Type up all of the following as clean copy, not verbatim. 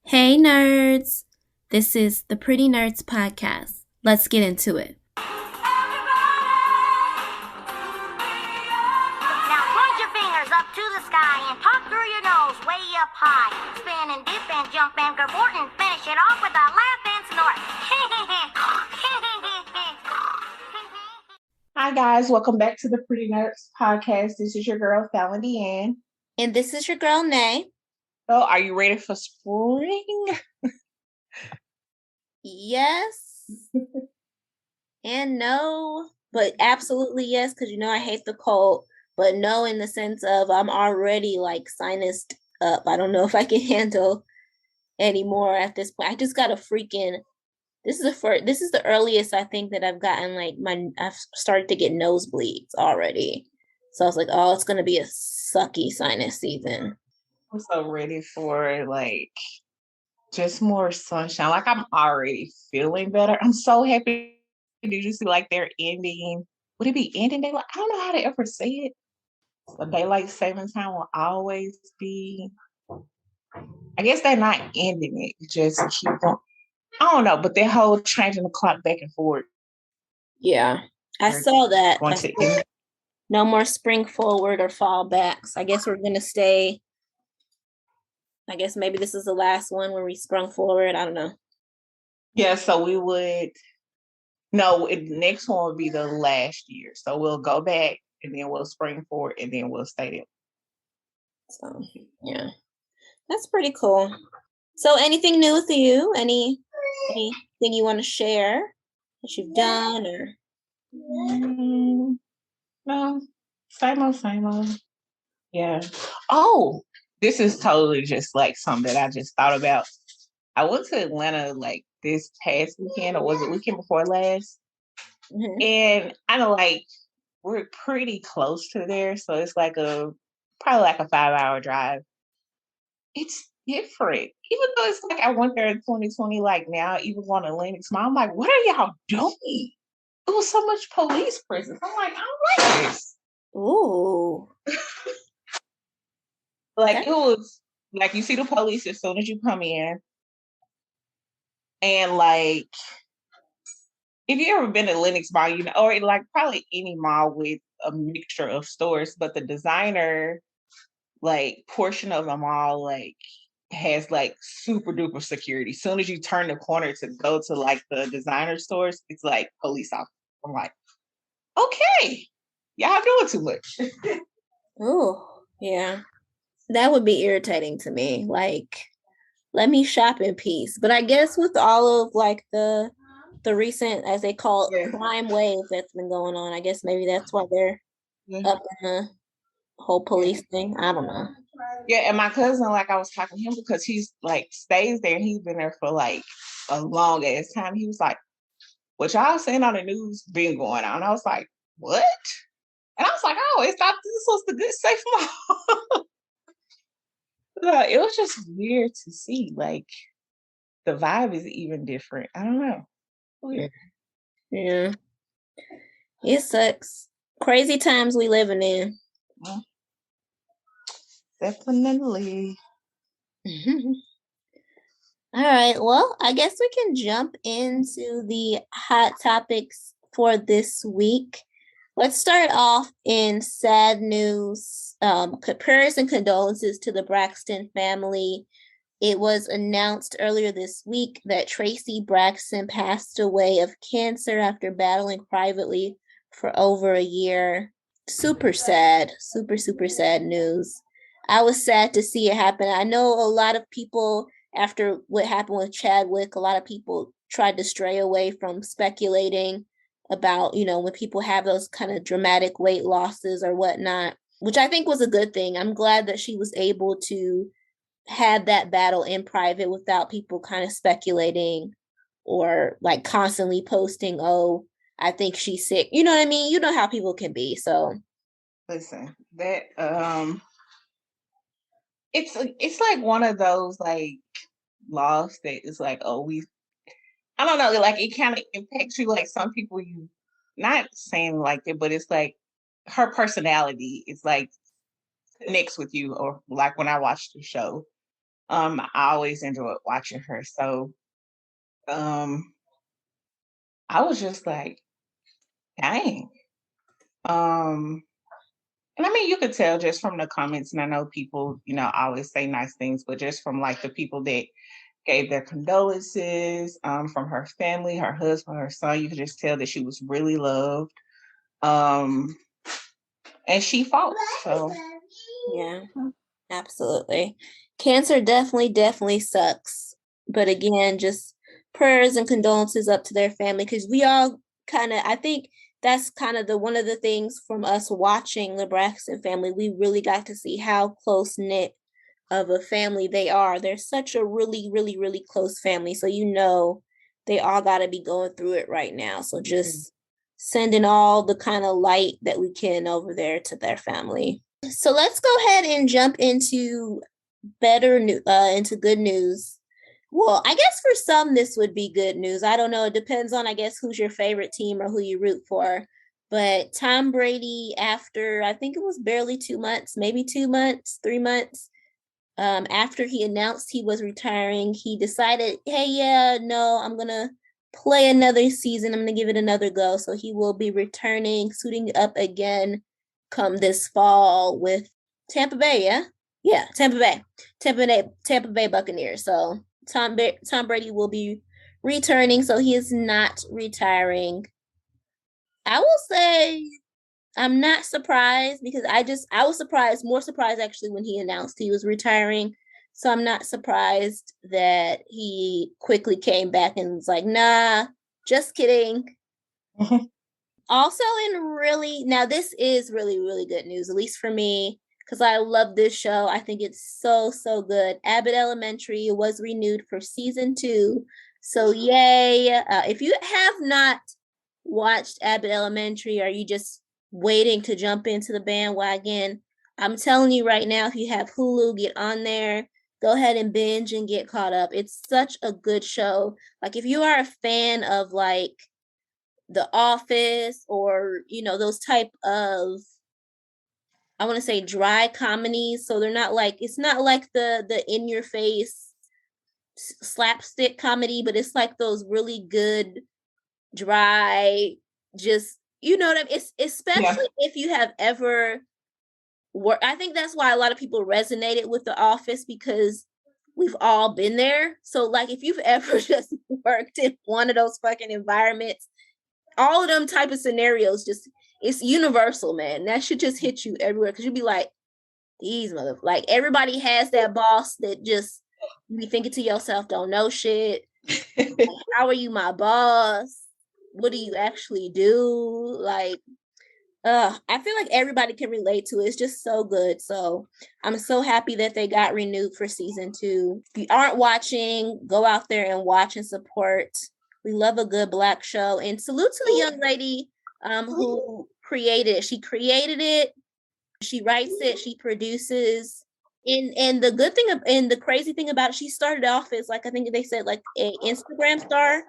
Hey nerds! This is the Pretty Nerdz podcast. Let's get into it. Now point your fingers up to the sky and talk through your nose way up high. Spin and dip and jump and cavort and finish it off with a laugh and snort. Hi guys, welcome back to the Pretty Nerdz podcast. This is your girl Falan DeAnn. And this is your girl, Nay. So, are you ready for spring? Yes. And no. But absolutely yes, because I hate the cold. But no in the sense of I'm already sinused up. I don't know if I can handle anymore at this point. I just got a freaking... This is the earliest I think that I've gotten I've started to get nosebleeds already. So I was like, oh, it's gonna be a sucky sinus season. I'm so ready for just more sunshine. I'm already feeling better. I'm so happy. Did you see they're ending? Would it be ending daylight? I don't know how to ever say it. The daylight saving time will always be. I guess they're not ending it. Just keep on. I don't know, but that whole changing the clock back and forth. Yeah, I saw that. No more spring forward or fall backs. I guess we're gonna stay. I guess maybe this is the last one where we sprung forward. I don't know. Yeah, so we would. No, the next one would be the last year. So we'll go back and then we'll spring forward and then we'll stay there. So yeah, that's pretty cool. So anything new with you? Anything you want to share that you've done or? No, same old. Yeah. Oh, this is totally just something that I just thought about. I went to Atlanta this past weekend, or was it weekend before last? Mm-hmm. And I know we're pretty close to there, so it's probably a 5-hour drive. It's different. Even though it's I went there in 2020, now, even going to Lennox Mall, I'm like, what are y'all doing? It was so much police presence. I'm like, I don't like this. Ooh. It was you see the police as soon as you come in. And if you ever been to Lennox Mall, or probably any mall with a mixture of stores, but the designer portion of the mall has super duper security. As soon as you turn the corner to go to the designer stores, it's police officers. I'm like, okay, y'all doing too much. Oh, yeah. That would be irritating to me. Let me shop in peace. But I guess with all of the recent, as they call it, crime wave that's been going on, I guess maybe that's why they're up in the whole police thing. I don't know. Yeah, and my cousin, I was talking to him because he's stays there. He's been there for a long ass time. He was like, what y'all saying on the news been going on? I was like, what? And I was like, oh, this was the good safe mall. It was just weird to see. The vibe is even different. I don't know. Weird. Yeah. It sucks. Crazy times we living in. Yeah. Definitely. All right. Well, I guess we can jump into the hot topics for this week. Let's start off in sad news. Prayers and condolences to the Braxton family. It was announced earlier this week that Traci Braxton passed away of cancer after battling privately for over a year. Super sad. Super, super sad news. I was sad to see it happen. I know a lot of people, after what happened with Chadwick, a lot of people tried to stray away from speculating about, when people have those kind of dramatic weight losses or whatnot, which I think was a good thing. I'm glad that she was able to have that battle in private without people kind of speculating or constantly posting, oh, I think she's sick. You know what I mean? You know how people can be. So listen, that it's one of those loss that is oh, I don't know, it kind of impacts you. Some people, you not saying it, but it's her personality is connects with you, or when I watched the show, I always enjoyed watching her. So I was just like, dang. And I mean, you could tell just from the comments, and I know people, always say nice things, but just from like the people that gave their condolences, from her family, her husband, her son, you could just tell that she was really loved. Um, and she fought. So Yeah, absolutely. Cancer definitely sucks. But again, just prayers and condolences up to their family, because we all I think that's kind of one of the things from us watching the Braxton family. We really got to see how close knit of a family they are. They're such a really, really, really close family. So they all got to be going through it right now. So just sending all the kind of light that we can over there to their family. So let's go ahead and jump into into good news. Well, I guess for some this would be good news. I don't know. It depends on, I guess, who's your favorite team or who you root for. But Tom Brady, after I think it was barely 2 months, maybe 2 months, 3 months, after he announced he was retiring, he decided, hey, yeah, no, I'm gonna play another season. I'm gonna give it another go. So he will be returning, suiting up again come this fall with Tampa Bay, yeah, Tampa Bay Buccaneers. So Tom Brady will be returning, so he is not retiring. I will say I'm not surprised, because I was more surprised actually when he announced he was retiring. So I'm not surprised that he quickly came back and was like, nah, just kidding. Also, now this is really, really good news, at least for me, because I love this show. I think it's so, so good. Abbott Elementary was renewed for season 2. So yay. If you have not watched Abbott Elementary, or you just waiting to jump into the bandwagon, I'm telling you right now, if you have Hulu, get on there. Go ahead and binge and get caught up. It's such a good show. Like, if you are a fan of like The Office, or those type of, I want to say, dry comedies, so they're not like, it's not like the in your face slapstick comedy, but it's like those really good dry, just, you know what I mean? It's especially if you have ever worked. I think that's why a lot of people resonated with The Office, because we've all been there. So like, if you've ever just worked in one of those fucking environments, all of them type of scenarios, just, it's universal, man. That should just hit you everywhere, because you'd be like, these like, everybody has that boss that just, you be thinking to yourself, don't know shit. Like, how are you my boss? What do you actually do? Like, I feel like everybody can relate to it. It's just so good. So I'm so happy that they got renewed for season 2. If you aren't watching, go out there and watch and support. We love a good Black show. And salute to the young lady who created it. She created it. She writes it. She produces. And the good thing and the crazy thing about it, she started off as, like, I think they said, like, an Instagram star,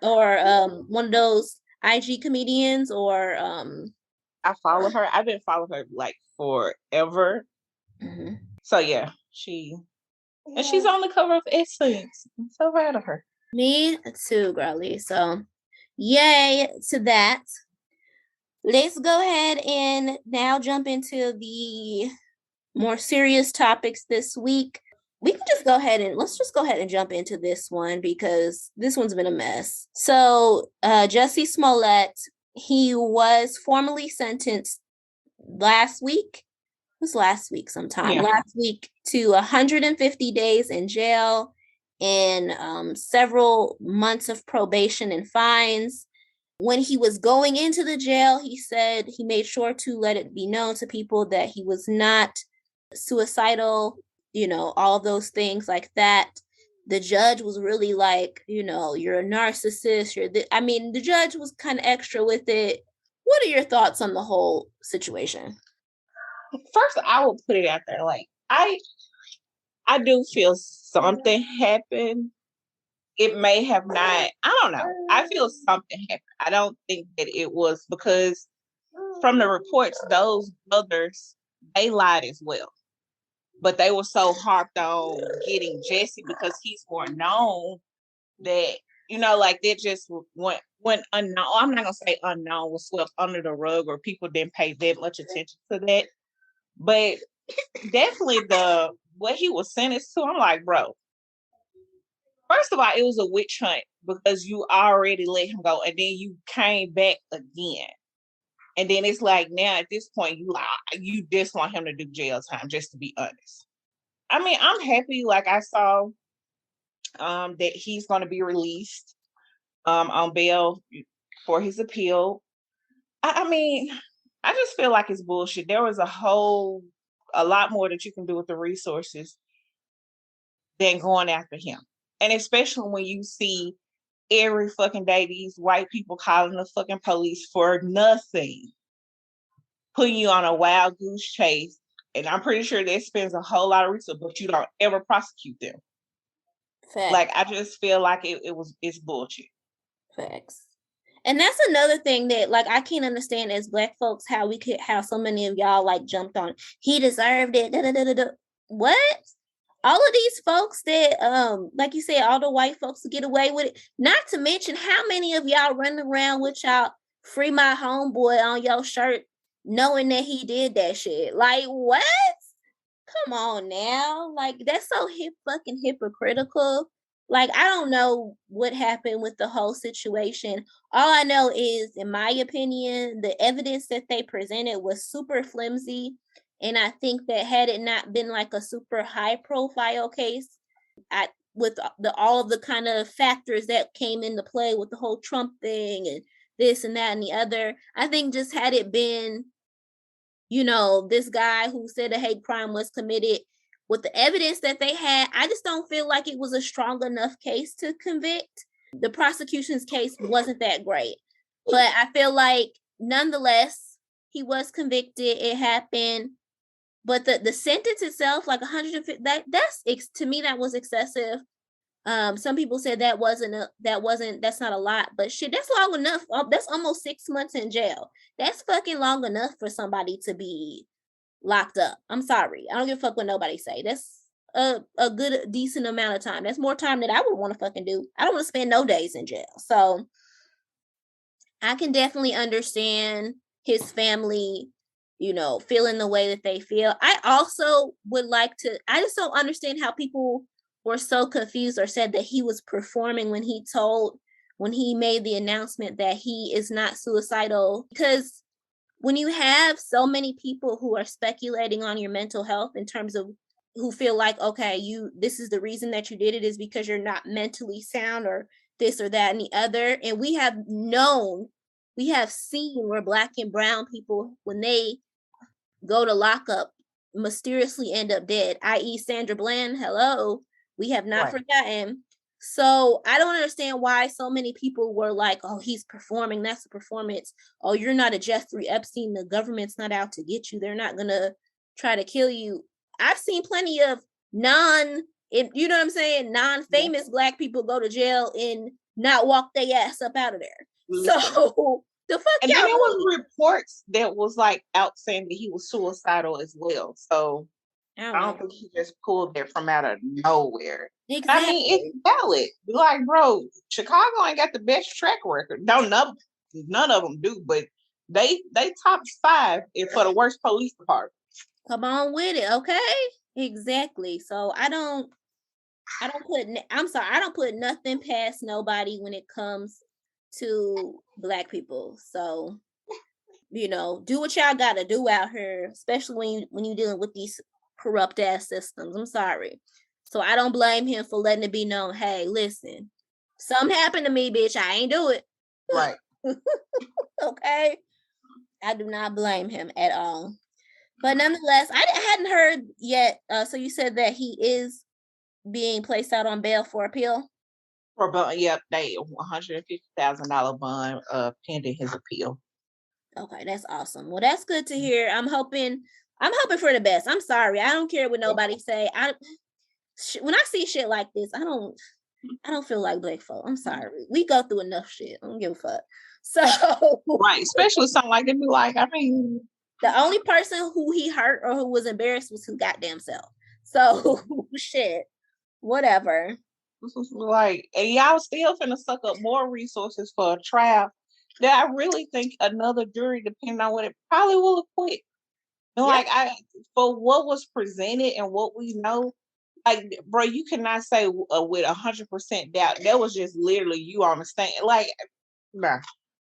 or one of those IG comedians, or I follow her. I've been following her like forever. Mm-hmm. So yeah, she's on the cover of Essence. I'm so proud of her. Me too, girlie. So yay to that. Let's go ahead and now jump into the more serious topics this week. We can just let's just go ahead and jump into this one, because this one's been a mess. So Jussie Smollette, he was formally sentenced last week. It was last week sometime. Yeah. Last week to 150 days in jail and several months of probation and fines. When he was going into the jail, he said he made sure to let it be known to people that he was not suicidal, all those things like that. The judge was really like, you're a narcissist. The judge was kind of extra with it. What are your thoughts on the whole situation? First, I will put it out there. Like, I do feel something happened. It may have not, I don't know. I feel something happened. I don't think that it was, because from the reports, those brothers, they lied as well. but they were so harped on getting Jussie because he's more known that, you know, like they just went unknown. I'm not gonna say unknown, was swept under the rug, or people didn't pay that much attention to that. But definitely what he was sentenced to, I'm like, bro, first of all, it was a witch hunt because you already let him go, and then you came back again. And then it's like, now at this point, you just want him to do jail time, just to be honest. I mean, I'm happy, like I saw that he's going to be released on bail for his appeal. I mean, I just feel like it's bullshit. There was a lot more that you can do with the resources than going after him. And especially when you see every fucking day these white people calling the fucking police for nothing, putting you on a wild goose chase. And I'm pretty sure that spends a whole lot of resources, but you don't ever prosecute them. Facts. Like, I just feel like it's bullshit. Facts. And that's another thing that, like, I can't understand as Black folks how so many of y'all like jumped on. He deserved it. Da, da, da, da, da. What? All of these folks that, like you said, all the white folks get away with it. Not to mention how many of y'all running around with y'all "Free My Homeboy" on your shirt, knowing that he did that shit. Like, what? Come on now. Like, that's so fucking hypocritical. Like, I don't know what happened with the whole situation. All I know is, in my opinion, the evidence that they presented was super flimsy. And I think that had it not been like a super high profile case, with all of the kind of factors that came into play with the whole Trump thing and this and that and the other, I think just had it been, you know, this guy who said a hate crime was committed, with the evidence that they had, I just don't feel like it was a strong enough case to convict. The prosecution's case wasn't that great, but I feel like nonetheless, he was convicted. It happened. But the sentence itself, like 150, to me, that was excessive. Some people said that's not a lot, but shit, that's long enough. That's almost 6 months in jail. That's fucking long enough for somebody to be locked up. I'm sorry. I don't give a fuck what nobody say. That's a good, decent amount of time. That's more time than I would want to fucking do. I don't want to spend no days in jail. So I can definitely understand his family, you know, feeling the way that they feel. I also would like to, I just don't understand how people were so confused or said that he was performing when he made the announcement that he is not suicidal. Because when you have so many people who are speculating on your mental health in terms of who feel like, okay, this is the reason that you did it is because you're not mentally sound or this or that and the other. And we have seen where Black and brown people, when they go to lockup, mysteriously end up dead, i.e. Sandra Bland. Hello. We have not forgotten. So I don't understand why so many people were like, oh, he's performing. That's a performance. Oh, you're not a Jeffrey Epstein. The government's not out to get you. They're not going to try to kill you. I've seen plenty of you know what I'm saying, non-famous Black people go to jail and not walk their ass up out of there. So the fuck. And then there was reports that was like out saying that he was suicidal as well. So I don't think he just pulled that from out of nowhere. Exactly. I mean, it's valid. Like, bro, Chicago ain't got the best track record. No, none of them do, but they top 5 for the worst police department. Come on with it, okay? Exactly. So I don't put nothing past nobody when it comes to Black people. So, you know, do what y'all gotta do out here, especially when you dealing with these corrupt ass systems. I'm sorry. So I don't blame him for letting it be known, hey, listen, something happened to me, bitch. I ain't do it. Right. Okay. I do not blame him at all. But nonetheless, I hadn't heard yet. So you said that he is being placed out on bail for appeal? For bond, yep, they $150,000 bond pending his appeal. Okay, that's awesome. Well, that's good to hear. I'm hoping for the best. I'm sorry. I don't care what nobody say. When I see shit like this, I don't feel like Black folk. I'm sorry. We go through enough shit. I don't give a fuck. So right, especially something like that. Be like, I mean, the only person who he hurt or who was embarrassed was his goddamn self. So shit, whatever. Like, and y'all still finna suck up more resources for a trial that I really think another jury, depending on what it probably will acquit. And like for what was presented and what we know, like, bro, you cannot say with 100% doubt that was just literally you on the stand. Like, nah.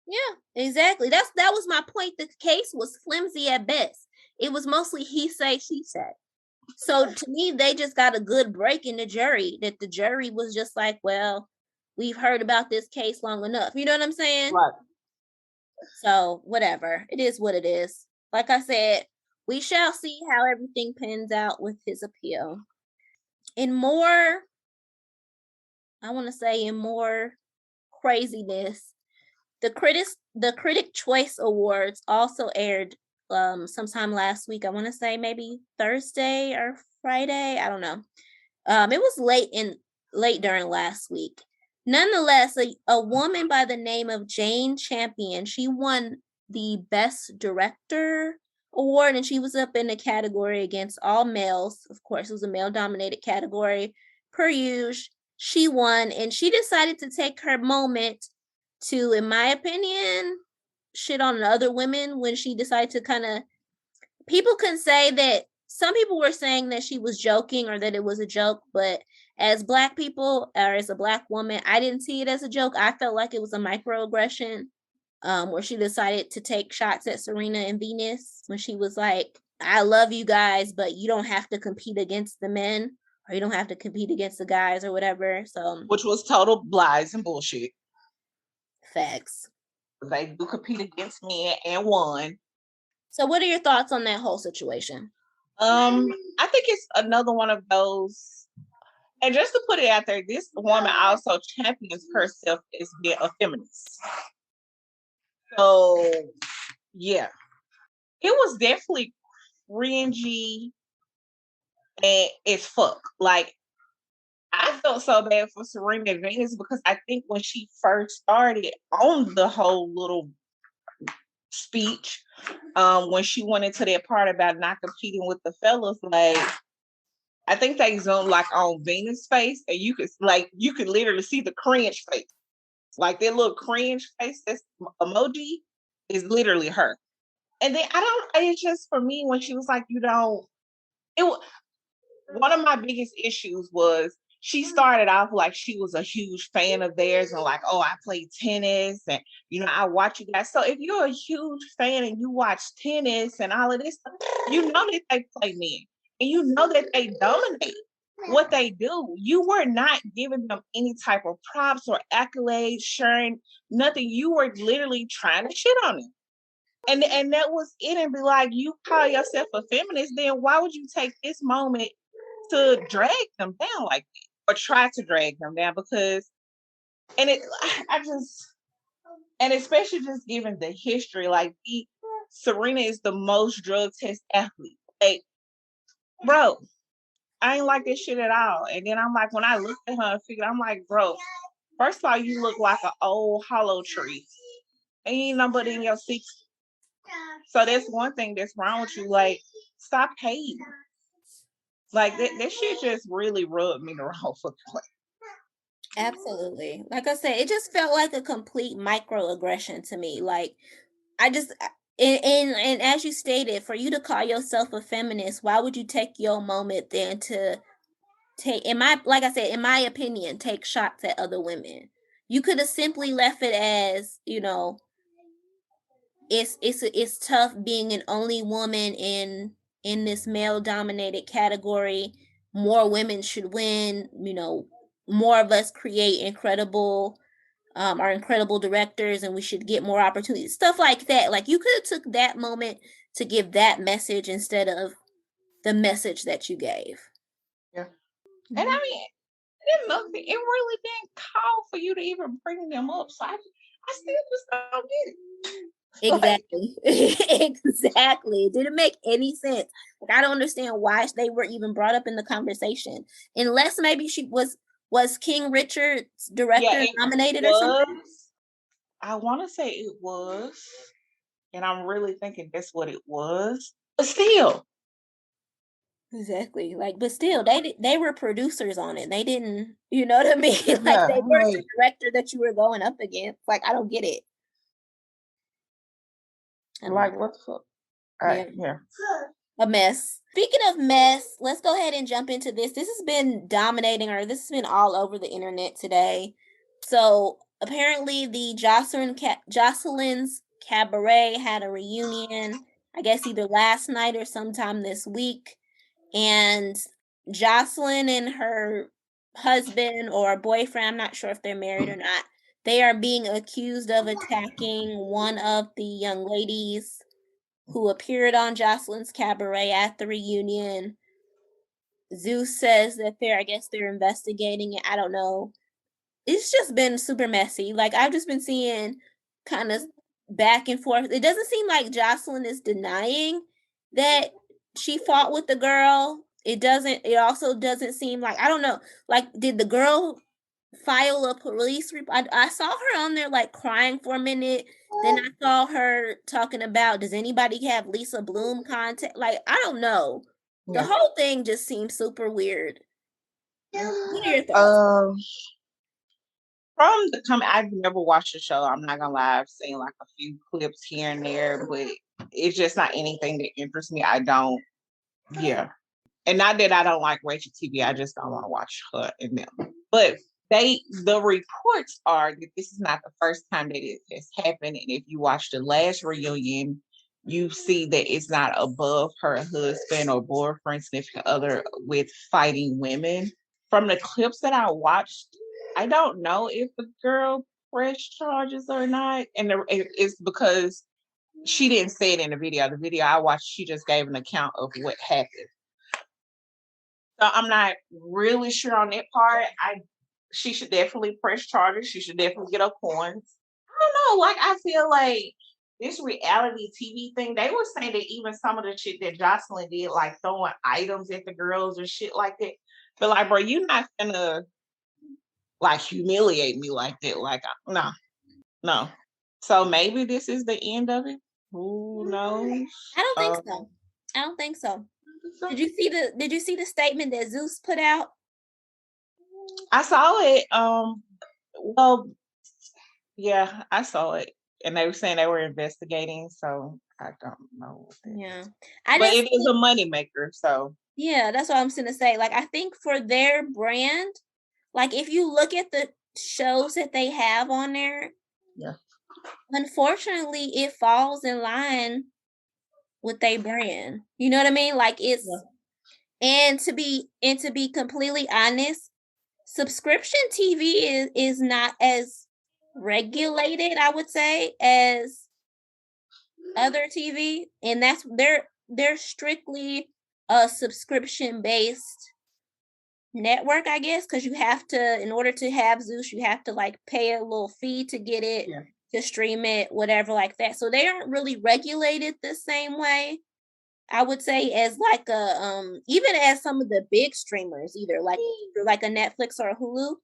Yeah, exactly. That was my point. The case was flimsy at best. It was mostly he say, she said. So to me, they just got a good break in the jury. That the jury was just like, well, we've heard about this case long enough. You know what I'm saying? Right. So whatever. It is what it is. Like I said, we shall see how everything pans out with his appeal. In more, I want to say in more craziness, the Critic Choice Awards also aired sometime last week. I want to say maybe Thursday or Friday. I don't know. It was late during last week. Nonetheless, a woman by the name of Jane Champion, she won the Best Director award, and she was up in the category against all males. Of course, it was a male-dominated category. Per usual, she won, and she decided to take her moment to, in my opinion, shit on other women when she decided to kind of. People can say that some people were saying that she was joking or that it was a joke, but as Black people or as a Black woman, I didn't see it as a joke. I felt like it was a microaggression, where she decided to take shots at Serena and Venus when she was like, I love you guys, but you don't have to compete against the men, or you don't have to compete against the guys or whatever. So, which was total lies and bullshit. Facts. They do compete against men and won. So what are your thoughts on that whole situation? I think it's another one of those, and just to put it out there, this woman also champions herself as being a feminist. So yeah, it was definitely cringy and it's fuck. Like, I felt so bad for Serena Venus because I think when she first started on the whole little speech, when she went into that part about not competing with the fellas, like, I think they zoomed like on Venus' face, and you could literally see the cringe face, like that little cringe face. That's emoji is literally her. And then I don't. It's just for me when she was like, you don't. It one of my biggest issues was she started off like she was a huge fan of theirs and like, oh, I play tennis and I watch you guys. So if you're a huge fan and you watch tennis and all of this, you know that they play men and you know that they dominate what they do. You were not giving them any type of props or accolades, sharing nothing. You were literally trying to shit on them. And that was it. And be like, you call yourself a feminist, then why would you take this moment to drag them down like that, or try to drag them down? Because and especially just given the history, like Serena is the most drug test athlete. Like, bro, I ain't like this shit at all. And then I'm like, when I looked at her and figured, I'm like, bro, first of all, you look like an old hollow tree, and you ain't nobody in your 60s. So that's one thing that's wrong with you. Like, stop hating. Like that shit just really rubbed me the wrong fucking way. Absolutely. Like I said, it just felt like a complete microaggression to me. Like, I just and as you stated, for you to call yourself a feminist, why would you take your moment then to take, like I said, in my opinion, take shots at other women? You could have simply left it as, it's tough being an only woman in this male dominated category. More women should win. More of us create incredible are incredible directors, and we should get more opportunities, stuff like that. Like, you could have took that moment to give that message instead of the message that you gave. Yeah. And I mean, it really didn't call for you to even bring them up. So I still just don't get it. Exactly. Exactly. It didn't make any sense. Like, I don't understand why they were even brought up in the conversation, unless maybe she was King Richard's director nominated or something. I want to say it was, and I'm really thinking that's what it was. But still, Exactly. Like, but still, they were producers on it. They didn't, you know what I mean? Like, Yeah, they weren't the like, director that you were going up against. Like, I don't get it. I don't know. what the fuck? Yeah. Yeah. A mess. Speaking of mess, let's go ahead and jump into this. This has been dominating, or this has been all over the internet today. So apparently, the Jocelyns Cabaret had a reunion. I guess either last night or sometime this week, and Jocelyn and her husband or boyfriend, I'm not sure if they're married or not, they are being accused of attacking one of the young ladies who appeared on Jocelyns Cabaret at the reunion. Zeus says that I guess they're investigating it. I don't know. It's just been super messy. Like, I've just been seeing kind of back and forth. It doesn't seem like Jocelyn is denying that she fought with the girl. It also doesn't seem like, I don't know, like, did the girl file a police report? I saw her on there like crying for a minute. Then I saw her talking about, does anybody have Lisa Bloom contact? Like, I don't know. The Yeah. whole thing just seems super weird. What are your thoughts? From the comment, I've never watched the show. I'm not gonna lie. I've seen like a few clips here and there, but it's just not anything that interests me. I don't. Yeah, and not that I don't like Rachel TV. I just don't want to watch her and them. But the reports are that this is not the first time that it has happened. And if you watch the last reunion, you see that it's not above her husband or boyfriend, significant other with fighting women. From the clips that I watched, I don't know if the girl pressed charges or not, and it's because she didn't say it in the video. The video I watched, she just gave an account of what happened. So I'm not really sure on that part. She should definitely press charges. She should definitely get her coins. I don't know. Like, I feel like this reality TV thing, they were saying that even some of the shit that Jocelyn did, like throwing items at the girls or shit like that. But like, bro, you're not gonna like humiliate me like that. Like, no, no. So maybe this is the end of it. Who knows? I don't think so. I don't think so. Did you see the statement that Zeus put out? I saw it. Well, yeah, I saw it, and they were saying they were investigating. So I don't know. Yeah. But it is a moneymaker. So yeah, that's what I'm gonna say. Like, I think for their brand, like, if you look at the shows that they have on there, yeah, unfortunately, it falls in line with their brand. You know what I mean? Like, it's and to be completely honest, subscription TV is not as regulated, I would say, as other TV, and that's they're strictly a subscription based network, I guess, because you have to, in order to have Zeus, you have to like pay a little fee to get it, to stream it, whatever like that. So they aren't really regulated the same way, I would say, as like a even as some of the big streamers, either like a Netflix or a Hulu.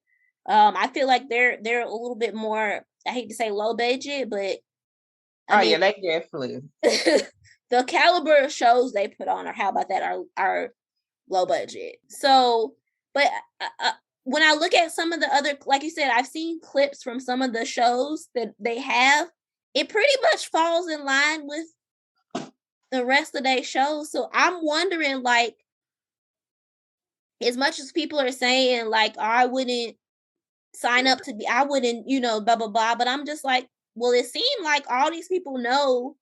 I feel like they're a little bit more, I hate to say low budget, but I mean, yeah, they definitely. the caliber of shows they put on, or how about that, are low budget. So, but when I look at some of the other, like you said, I've seen clips from some of the shows that they have. It pretty much falls in line with the rest of their shows. So I'm wondering, like, as much as people are saying, like, oh, I wouldn't sign up to be, I wouldn't, blah, blah, blah. But I'm just like, well, it seemed like all these people know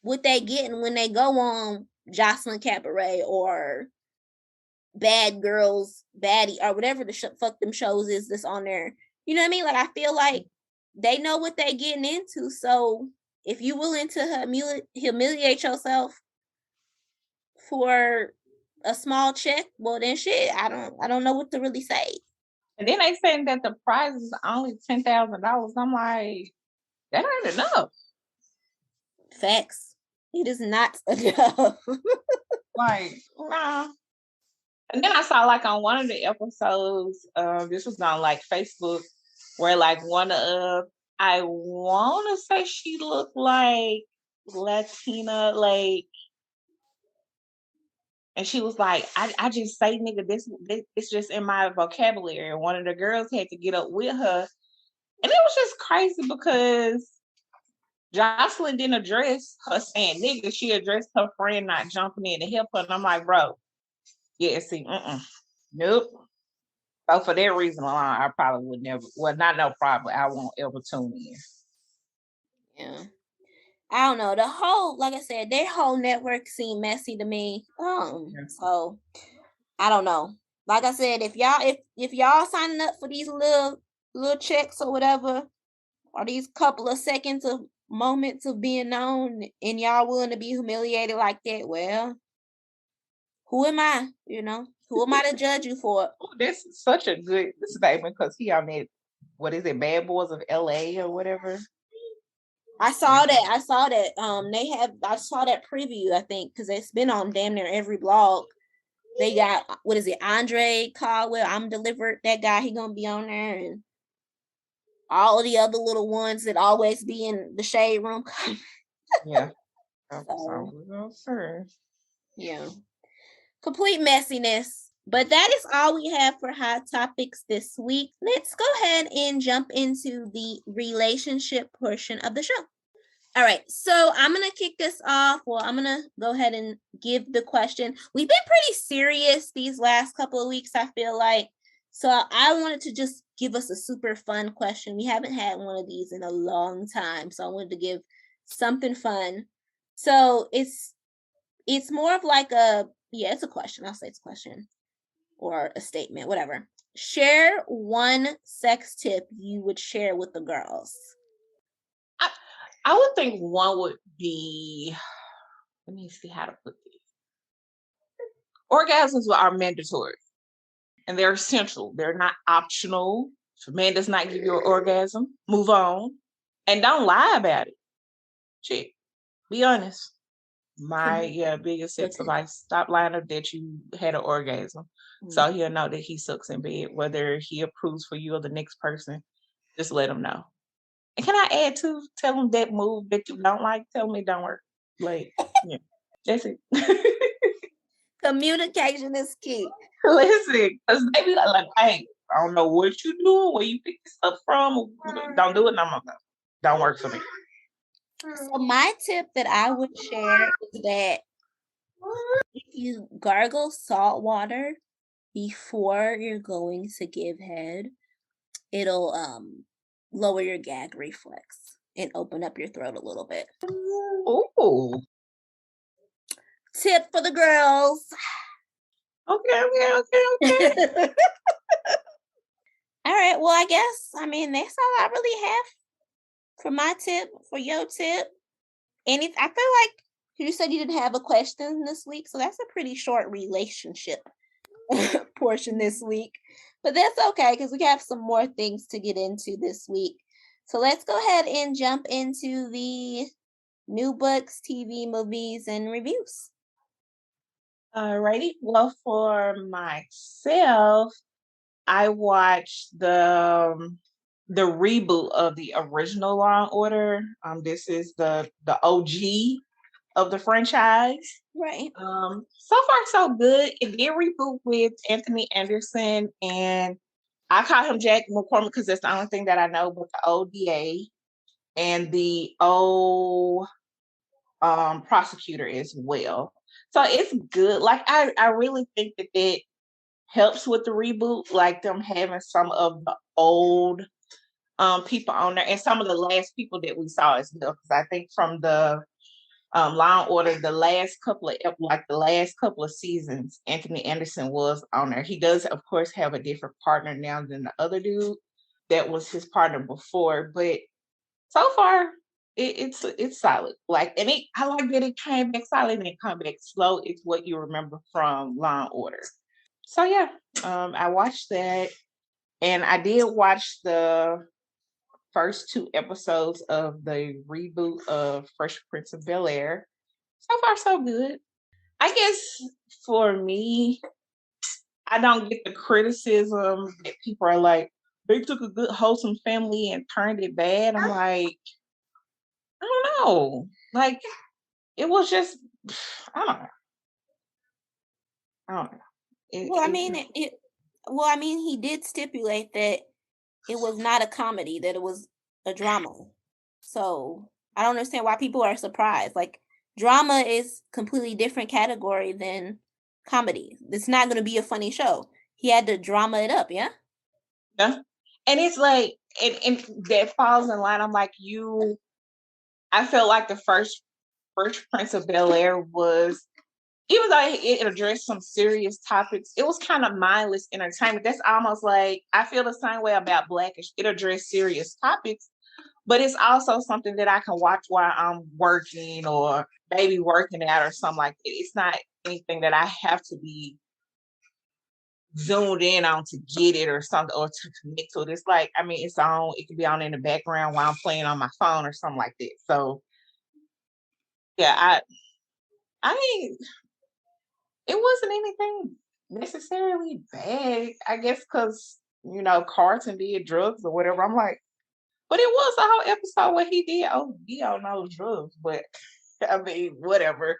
what they getting when they go on Jocelyns Cabaret or Bad Girls, Baddie, or whatever the fuck them shows is that's on there. You know what I mean? Like, I feel like they know what they getting into. So if you willing to humiliate yourself for a small check, well then shit, I don't know what to really say. And then they saying that the prize is only $10,000. I'm like, that ain't enough. Facts. It is not enough. Like, nah. And then I saw like on one of the episodes, this was on like Facebook, where like one of I wanna say she looked like Latina, like And she was like, I just say nigga, this it's just in my vocabulary. And one of the girls had to get up with her. And it was just crazy because Jocelyn didn't address her saying nigga. She addressed her friend not jumping in to help her. And I'm like, bro, yeah, see, nope. So for that reason alone, I probably would never, well, not no problem. I won't ever tune in. Yeah. I don't know. The whole, like I said, their whole network seemed messy to me. So I don't know. Like I said, if y'all signing up for these little checks or whatever, or these couple of seconds of moments of being known, and y'all willing to be humiliated like that, well, who am I? Who am I to judge you for it? Oh, that's such a good statement because he on that, what is it, Bad Boys of LA or whatever. I saw that. I saw that. I saw that preview, I think, because it's been on damn near every blog. They got, what is it, Andre Caldwell, I'm Delivered, that guy, he gonna be on there, and all of the other little ones that always be in the shade room. Yeah. So, yeah. Complete messiness. But that is all we have for hot topics this week. Let's go ahead and jump into the relationship portion of the show. All right, so I'm going to kick this off. Well, I'm going to go ahead and give the question. We've been pretty serious these last couple of weeks, I feel like. So I wanted to just give us a super fun question. We haven't had one of these in a long time, so I wanted to give something fun. So it's more of like it's a question. I'll say it's a question or a statement, whatever. Share one sex tip you would share with the girls. I would think one would be, let me see how to put this. Orgasms are mandatory and they're essential. They're not optional. If a man does not give you an orgasm, move on and don't lie about it. Shit, be honest. My biggest sex advice: stop lying that you had an orgasm, so he'll know that he sucks in bed. Whether he approves for you or the next person, just let him know. And can I add to tell him that move that you don't like? Tell me it don't work. Like, yeah, that's it. Communication is key. Listen, because they be like, hey, I don't know what you doing, where you pick this up from. Don't do it no more. Don't work for me. So my tip that I would share is that if you gargle salt water before you're going to give head, it'll lower your gag reflex and open up your throat a little bit. Ooh. Tip for the girls. Okay. All right. Well, I guess, that's all I really have for my tip, for your tip. And I feel like you said you didn't have a question this week, so that's a pretty short relationship portion this week. But that's okay, because we have some more things to get into this week. So let's go ahead and jump into the new books, TV, movies, and reviews. Alrighty. Well, for myself, I watched the reboot of the original Law and Order. This is the OG of the franchise. Right. So far so good. It did reboot with Anthony Anderson, and I call him Jack McCormick because that's the only thing that I know. But the ODA and the old prosecutor as well. So it's good. Like I really think that helps with the reboot, like them having some of the old people on there and some of the last people that we saw as well. Because I think from the Law and Order, the last couple of seasons, Anthony Anderson was on there. He does, of course, have a different partner now than the other dude that was his partner before, but so far it's solid. Like, and I like that it came back solid and it come back slow. It's what you remember from Law and Order. So yeah, I watched that, and I did watch the first 2 episodes of the reboot of Fresh Prince of Bel-Air. So far, so good. I guess for me, I don't get the criticism that people are like, they took a good, wholesome family and turned it bad. I'm like, I don't know. Like, it was just, I don't know. I don't know. He did stipulate that it was not a comedy, that it was a drama. So I don't understand why people are surprised. Like, drama is completely different category than comedy. It's not going to be a funny show. He had to drama it up, yeah? Yeah. And it's like, and that falls in line. I'm like, I felt like the first Prince of Bel-Air was, even though it addressed some serious topics, it was kind of mindless entertainment. That's almost like, I feel the same way about Blackish. It addressed serious topics, but it's also something that I can watch while I'm working or maybe working out or something like that. It's not anything that I have to be zoomed in on to get it or something, or to commit to it. It's like, I mean, it can be on in the background while I'm playing on my phone or something like that. So yeah, I mean, it wasn't anything necessarily bad, I guess, because Carlton did drugs or whatever. I'm like, but it was a whole episode where he did OD on those drugs. But I mean, whatever.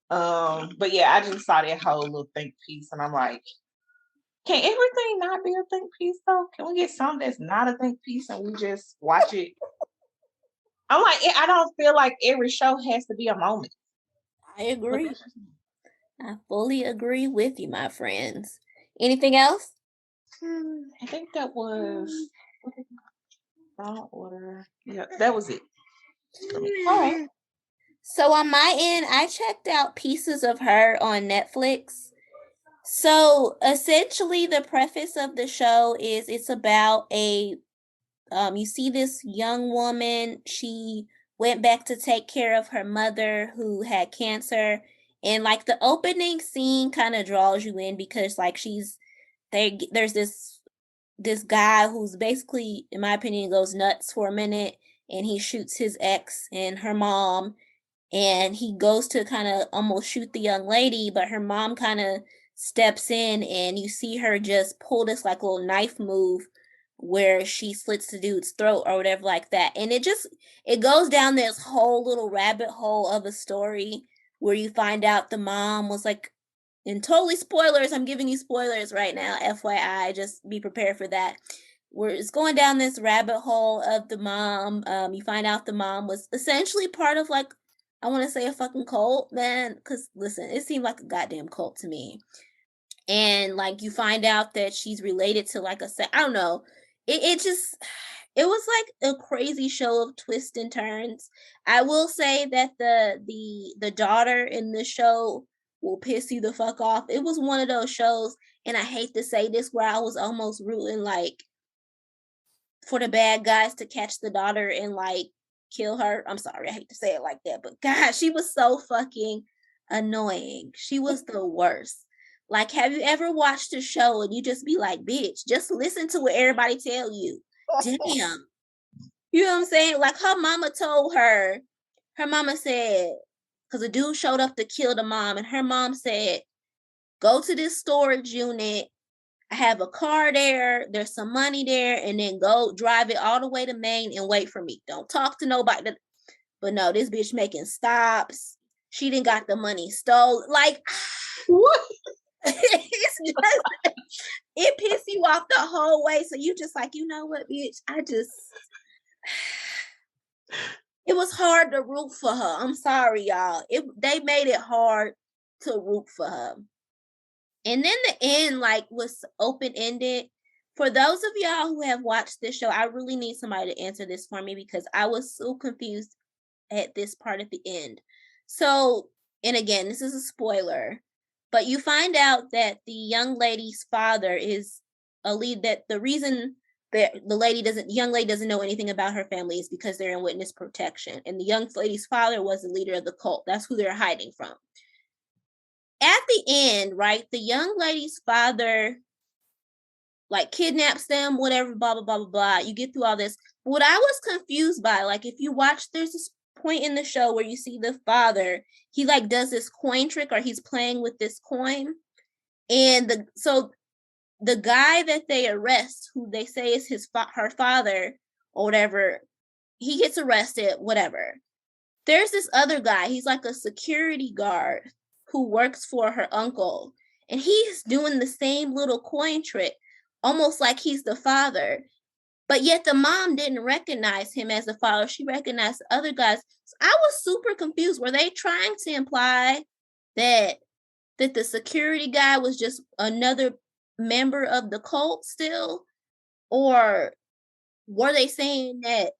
But yeah, I just saw that whole little think piece, and I'm like, can everything not be a think piece though? Can we get something that's not a think piece and we just watch it? I'm like, I don't feel like every show has to be a moment. I agree. I fully agree with you, my friends. Anything else? I think that was order. Yeah, that was it. All right. So on my end, I checked out Pieces of Her on Netflix. So essentially, the preface of the show is it's about you see this young woman. She went back to take care of her mother who had cancer. And like the opening scene kind of draws you in because like there's this guy who's basically, in my opinion, goes nuts for a minute, and he shoots his ex and her mom, and he goes to kind of almost shoot the young lady, but her mom kind of steps in, and you see her just pull this like little knife move where she slits the dude's throat or whatever like that. And it goes down this whole little rabbit hole of a story where you find out the mom was like, and totally spoilers, I'm giving you spoilers right now, FYI, just be prepared for that. Where it's going down this rabbit hole of the mom. You find out the mom was essentially part of like, I want to say a fucking cult, man, because listen, it seemed like a goddamn cult to me. And like you find out that she's related to like I don't know. It was like a crazy show of twists and turns. I will say that the daughter in the show will piss you the fuck off. It was one of those shows, and I hate to say this, where I was almost rooting like for the bad guys to catch the daughter and like kill her. I'm sorry, I hate to say it like that, but God, she was so fucking annoying. She was the worst. Like, have you ever watched a show and you just be like, bitch, just listen to what everybody tell you? Damn. You know what I'm saying? Like, her mama told her mama said, because a dude showed up to kill the mom, and her mom said, go to this storage unit. I have a car there. There's some money there, and then go drive it all the way to Maine and wait for me. Don't talk to nobody. But no, this bitch making stops. She didn't got the money stole. Like, what? It's just, it pissed you off the whole way. So you just like, you know what, bitch? It was hard to root for her. I'm sorry, y'all. They made it hard to root for her. And then the end, like, was open-ended. For those of y'all who have watched this show, I really need somebody to answer this for me because I was so confused at this part at the end. So, and again, this is a spoiler, but you find out that the young lady's father is a lead, that the reason that the young lady doesn't know anything about her family is because they're in witness protection. And the young lady's father was the leader of the cult. That's who they're hiding from. At the end, right, the young lady's father like kidnaps them, whatever, blah, blah, blah, blah, blah. You get through all this. What I was confused by, like, if you watch, there's this point in the show where you see the father, he like does this coin trick, or he's playing with this coin. And so the guy that they arrest, who they say is her father or whatever, he gets arrested, whatever. There's this other guy, he's like a security guard who works for her uncle. And he's doing the same little coin trick, almost like he's the father. But yet the mom didn't recognize him as the father. She recognized the other guys. So I was super confused. Were they trying to imply that the security guy was just another member of the cult still? Or were they saying that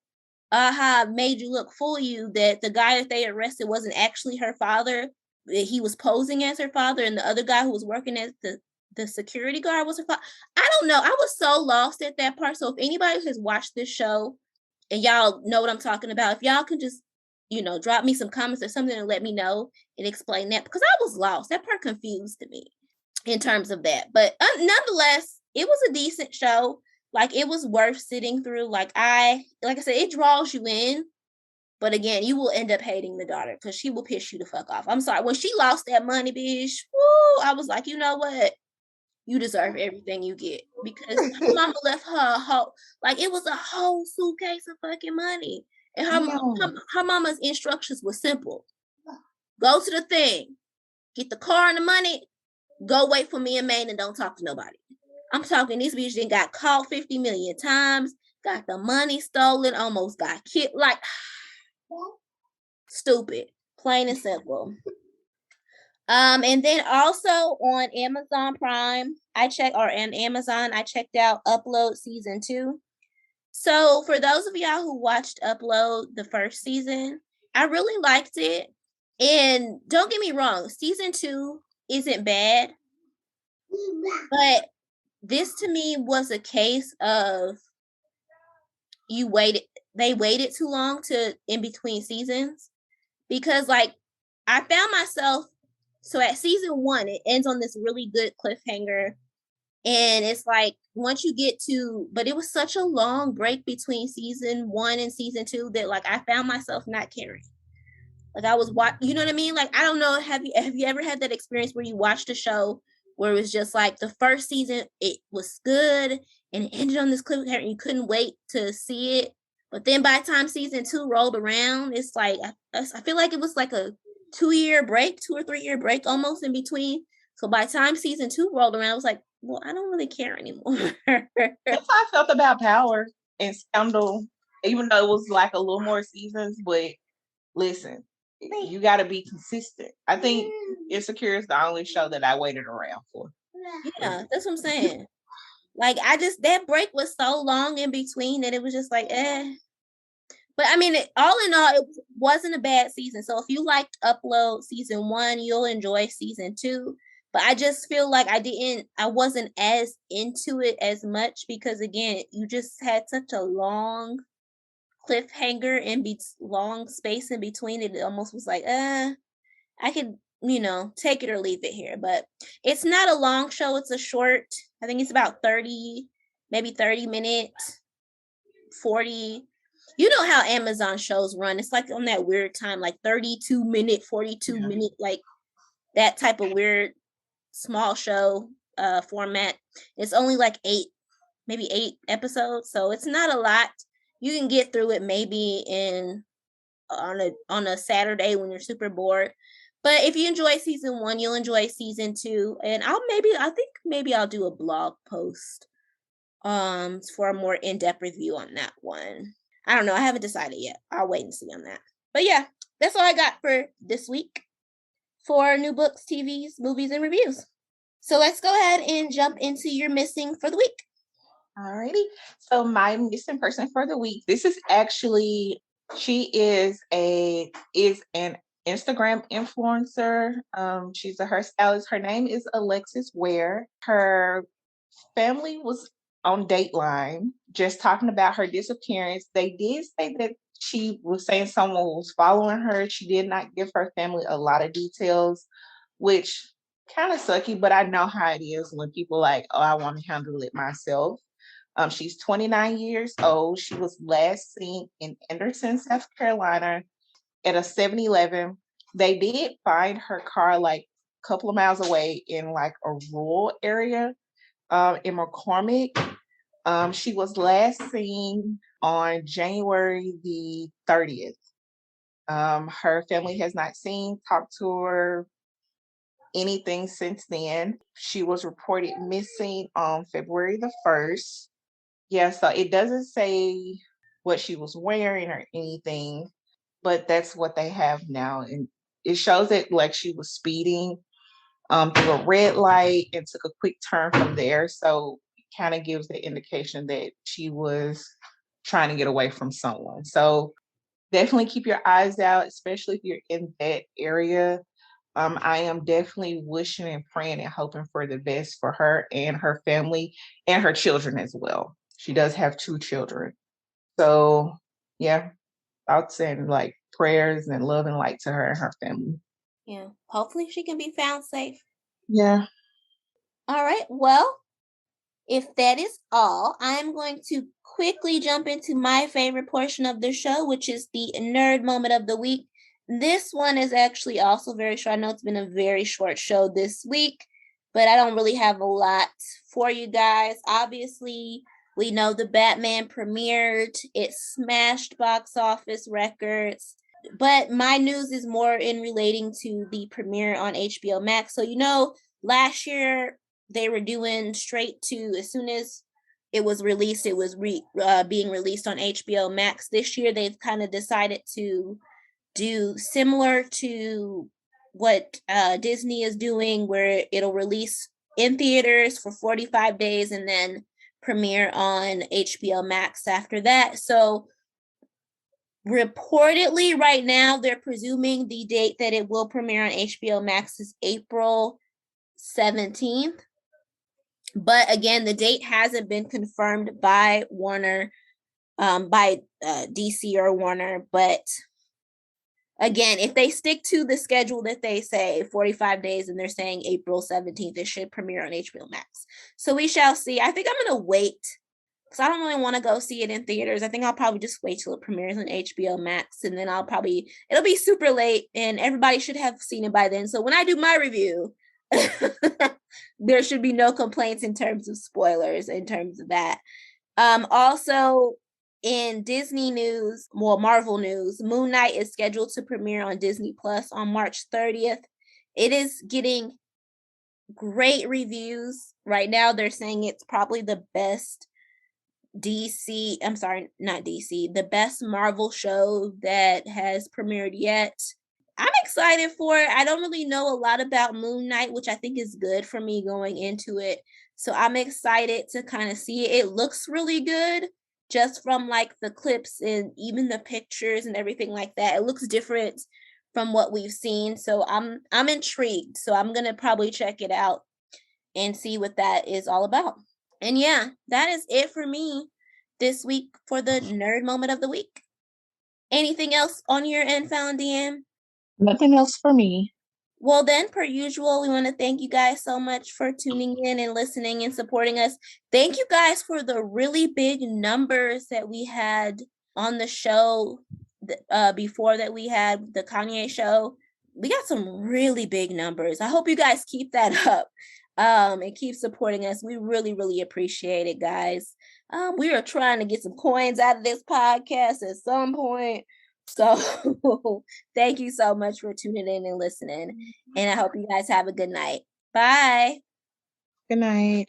aha made you look fool you, that the guy that they arrested wasn't actually her father, that he was posing as her father, and the other guy who was working as the security guard was her father? I don't know. I was so lost at that part. So if anybody has watched this show and y'all know what I'm talking about, if y'all can just, drop me some comments or something and let me know and explain that, because I was lost. That part confused me in terms of that. But nonetheless, it was a decent show. Like, it was worth sitting through. Like I said, it draws you in, but again, you will end up hating the daughter because she will piss you the fuck off. I'm sorry. When she lost that money, bitch, woo, I was like, you know what? You deserve everything you get, because her mama left her a whole, like, it was a whole suitcase of fucking money. And her mama's instructions were simple. Go to the thing, get the car and the money, go wait for me in Maine and don't talk to nobody. I'm talking, this bitch then got caught 50 million times, got the money stolen, almost got killed. Like, stupid, plain and simple. And then also on Amazon Prime, I checked out Upload season 2. So for those of y'all who watched Upload the first season, I really liked it. And don't get me wrong, season 2 isn't bad, but this to me was a case of they waited too long in between seasons, because like I found myself, so at season 1, it ends on this really good cliffhanger. And it's like, once you get to, but it was such a long break between season 1 and season 2 that like I found myself not caring. Like I was you know what I mean? Like, I don't know, have you ever had that experience where you watched a show where it was just like the first season, it was good and it ended on this cliffhanger and you couldn't wait to see it. But then by the time season 2 rolled around, it's like, I feel like it was like a 2-year break, 2 or 3 year break almost in between. So by the time season 2 rolled around, I was like, well, I don't really care anymore. That's how I felt about Power and Scandal, even though it was like a little more seasons. But listen, you got to be consistent. I think Insecure is the only show that I waited around for. Yeah, that's what I'm saying. Like, that break was so long in between that it was just like, eh. But I mean, all in all, it wasn't a bad season. So if you liked Upload season 1, you'll enjoy season 2. But I just feel like I wasn't as into it as much, because again, you just had such a long cliffhanger long space in between it. It almost was like, I could, take it or leave it here. But it's not a long show. It's a short, I think it's about 30, maybe 30 minutes, 40. You know how Amazon shows run. It's like on that weird time, like 32 minute, 42 minute, like that type of weird small show format. It's only like 8 episodes. So it's not a lot. You can get through it maybe on a Saturday when you're super bored. But if you enjoy season 1, you'll enjoy season 2. And I think maybe I'll do a blog post for a more in-depth review on that one. I don't know. I haven't decided yet. I'll wait and see on that. But yeah, that's all I got for this week for new books, TVs, movies, and reviews. So let's go ahead and jump into your missing for the week. Alrighty. So my missing person for the week, this is actually, she is an Instagram influencer. She's a hairstylist. Her name is Alexis Ware. Her family was on Dateline just talking about her disappearance. They did say that she was saying someone was following her. She did not give her family a lot of details, which kind of sucky, but I know how it is when people like, oh, I want to handle it myself. She's 29 years old. She was last seen in Anderson, South Carolina at a 7-Eleven. They did find her car like a couple of miles away in like a rural area in McCormick. She was last seen on January the 30th. Her family has not talked to her, anything since then. She was reported missing on February the 1st. Yeah, so it doesn't say what she was wearing or anything, but that's what they have now. And it shows that like she was speeding through a red light and took a quick turn from there. So it kind of gives the indication that she was trying to get away from someone. So definitely keep your eyes out, especially if you're in that area. I am definitely wishing and praying and hoping for the best for her and her family and her children as well. She does have 2 children. So, yeah, thoughts and like prayers and love and light to her and her family. Yeah. Hopefully she can be found safe. Yeah. All right. Well, if that is all, I'm going to quickly jump into my favorite portion of the show, which is the nerd moment of the week. This one is actually also very short. I know it's been a very short show this week, but I don't really have a lot for you guys. Obviously, we know the Batman premiered. It smashed box office records. But my news is more in relating to the premiere on HBO Max. So, last year they were doing straight to, as soon as it was released, it was being released on HBO Max. This year they've kind of decided to do similar to what Disney is doing, where it'll release in theaters for 45 days and then premiere on HBO Max after that. So reportedly right now they're presuming the date that it will premiere on HBO Max is April 17th. But again, the date hasn't been confirmed by Warner, by DC or Warner. But again, if they stick to the schedule that they say, 45 days, and they're saying April 17th, it should premiere on HBO Max. So we shall see. I think I'm going to wait because I don't really want to go see it in theaters. I think I'll probably just wait till it premieres on HBO Max, and then it'll be super late, and everybody should have seen it by then. So when I do my review, there should be no complaints in terms of spoilers in terms of that. Also, in Disney news, Marvel news, MoonKnight is scheduled to premiere on Disney Plus on March 30th. It is getting great reviews. Right now, they're saying it's probably the best the best Marvel show that has premiered yet. I'm excited for it. I don't really know a lot about MoonKnight, which I think is good for me going into it. So I'm excited to kind of see it. It looks really good just from like the clips and even the pictures and everything like that. It looks different from what we've seen. So I'm intrigued. So I'm going to probably check it out and see what that is all about. And yeah, that is it for me this week for the nerd moment of the week. Anything else on your end, Falan DeAnn? Nothing else for me. Well, then, per usual, we want to thank you guys so much for tuning in and listening and supporting us. Thank you guys for the really big numbers that we had on the show before that we had the Kanye show. We got some really big numbers. I hope you guys keep that up and keep supporting us. We really, really appreciate it, guys. We are trying to get some coins out of this podcast at some point. So thank you so much for tuning in and listening. And I hope you guys have a good night. Bye. Good night.